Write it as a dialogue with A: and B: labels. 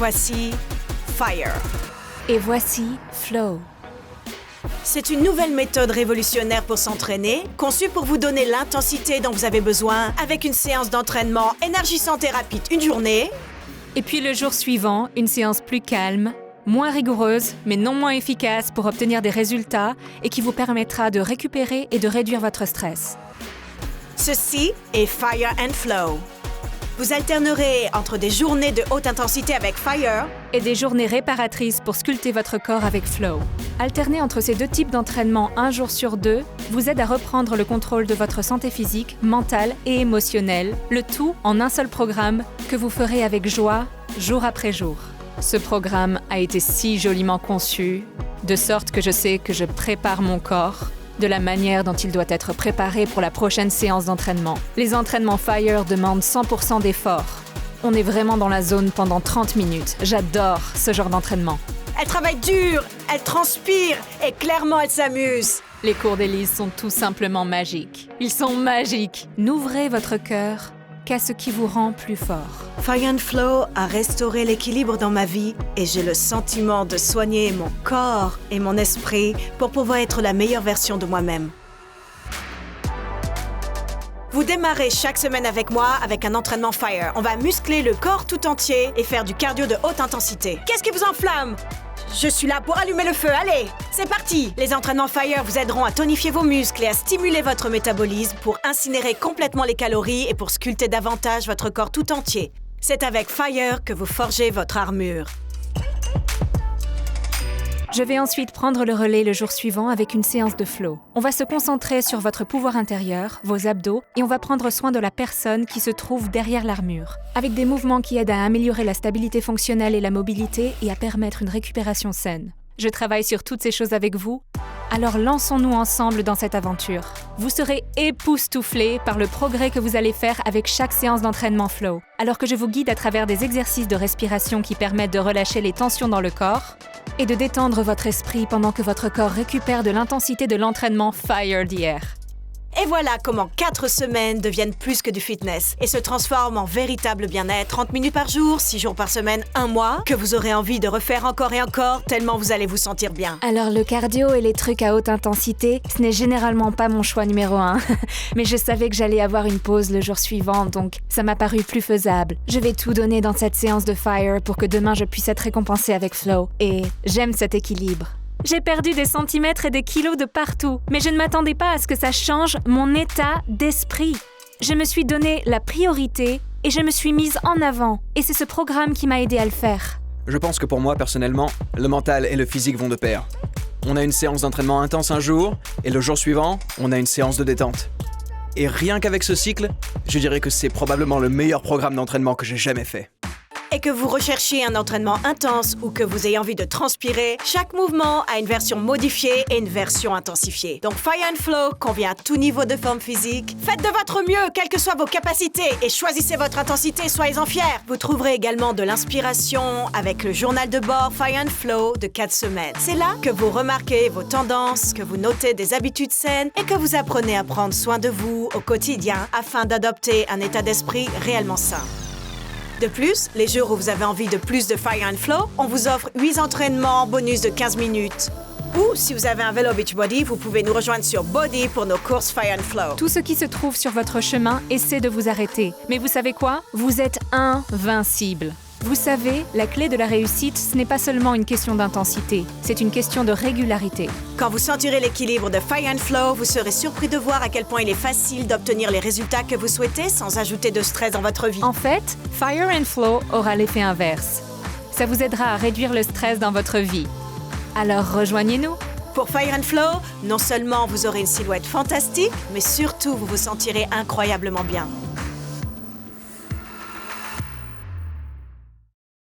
A: Voici Fire.
B: Et voici Flow.
A: C'est une nouvelle méthode révolutionnaire pour s'entraîner, conçue pour vous donner l'intensité dont vous avez besoin avec une séance d'entraînement énergisante et rapide une journée.
B: Et puis le jour suivant, une séance plus calme, moins rigoureuse, mais non moins efficace pour obtenir des résultats et qui vous permettra de récupérer et de réduire votre stress.
A: Ceci est Fire and Flow. Vous alternerez entre des journées de haute intensité avec Fire
B: et des journées réparatrices pour sculpter votre corps avec Flow. Alterner entre ces deux types d'entraînement un jour sur deux vous aide à reprendre le contrôle de votre santé physique, mentale et émotionnelle, le tout en un seul programme que vous ferez avec joie, jour après jour. Ce programme a été si joliment conçu, de sorte que je sais que je prépare mon corps de la manière dont il doit être préparé pour la prochaine séance d'entraînement. Les entraînements Fire demandent 100% d'effort. On est vraiment dans la zone pendant 30 minutes. J'adore ce genre d'entraînement.
A: Elle travaille dur, elle transpire et clairement elle s'amuse.
B: Les cours d'Élise sont tout simplement magiques. Ils sont magiques. N'ouvrez votre cœur qu'à ce qui vous rend plus fort.
A: Fire and Flow a restauré l'équilibre dans ma vie et j'ai le sentiment de soigner mon corps et mon esprit pour pouvoir être la meilleure version de moi-même. Vous démarrez chaque semaine avec moi avec un entraînement Fire. On va muscler le corps tout entier et faire du cardio de haute intensité. Qu'est-ce qui vous enflamme? Je suis là pour allumer le feu, allez! C'est parti! Les entraînements Fire vous aideront à tonifier vos muscles et à stimuler votre métabolisme pour incinérer complètement les calories et pour sculpter davantage votre corps tout entier. C'est avec Fire que vous forgez votre armure.
B: Je vais ensuite prendre le relais le jour suivant avec une séance de flow. On va se concentrer sur votre pouvoir intérieur, vos abdos, et on va prendre soin de la personne qui se trouve derrière l'armure, avec des mouvements qui aident à améliorer la stabilité fonctionnelle et la mobilité et à permettre une récupération saine. Je travaille sur toutes ces choses avec vous, alors lançons-nous ensemble dans cette aventure. Vous serez époustouflés par le progrès que vous allez faire avec chaque séance d'entraînement flow, alors que je vous guide à travers des exercices de respiration qui permettent de relâcher les tensions dans le corps et de détendre votre esprit pendant que votre corps récupère de l'intensité de l'entraînement Fire d'hier.
A: Et voilà comment 4 semaines deviennent plus que du fitness et se transforment en véritable bien-être. 30 minutes par jour, 6 jours par semaine, 1 mois, que vous aurez envie de refaire encore et encore tellement vous allez vous sentir bien.
B: Alors le cardio et les trucs à haute intensité, ce n'est généralement pas mon choix numéro 1. Mais je savais que j'allais avoir une pause le jour suivant, donc ça m'a paru plus faisable. Je vais tout donner dans cette séance de Fire pour que demain je puisse être récompensée avec Flow. Et j'aime cet équilibre. J'ai perdu des centimètres et des kilos de partout, mais je ne m'attendais pas à ce que ça change mon état d'esprit. Je me suis donné la priorité et je me suis mise en avant. Et c'est ce programme qui m'a aidée à le faire.
C: Je pense que pour moi, personnellement, le mental et le physique vont de pair. On a une séance d'entraînement intense un jour, et le jour suivant, on a une séance de détente. Et rien qu'avec ce cycle, je dirais que c'est probablement le meilleur programme d'entraînement que j'ai jamais fait.
A: Et que vous recherchiez un entraînement intense ou que vous ayez envie de transpirer, chaque mouvement a une version modifiée et une version intensifiée. Donc Fire and Flow convient à tout niveau de forme physique. Faites de votre mieux, quelles que soient vos capacités, et choisissez votre intensité, soyez-en fiers. Vous trouverez également de l'inspiration avec le journal de bord Fire and Flow de 4 semaines. C'est là que vous remarquez vos tendances, que vous notez des habitudes saines et que vous apprenez à prendre soin de vous au quotidien afin d'adopter un état d'esprit réellement sain. De plus, les jours où vous avez envie de plus de Fire and Flow, on vous offre 8 entraînements bonus de 15 minutes. Ou, si vous avez un vélo Beachbody, vous pouvez nous rejoindre sur Body pour nos courses Fire and Flow.
B: Tout ce qui se trouve sur votre chemin essaie de vous arrêter. Mais vous savez quoi? Vous êtes invincible. Vous savez, la clé de la réussite, ce n'est pas seulement une question d'intensité, c'est une question de régularité.
A: Quand vous sentirez l'équilibre de Fire and Flow, vous serez surpris de voir à quel point il est facile d'obtenir les résultats que vous souhaitez sans ajouter de stress dans votre vie.
B: En fait, Fire and Flow aura l'effet inverse. Ça vous aidera à réduire le stress dans votre vie. Alors rejoignez-nous.
A: Pour Fire and Flow, non seulement vous aurez une silhouette fantastique, mais surtout vous vous sentirez incroyablement bien.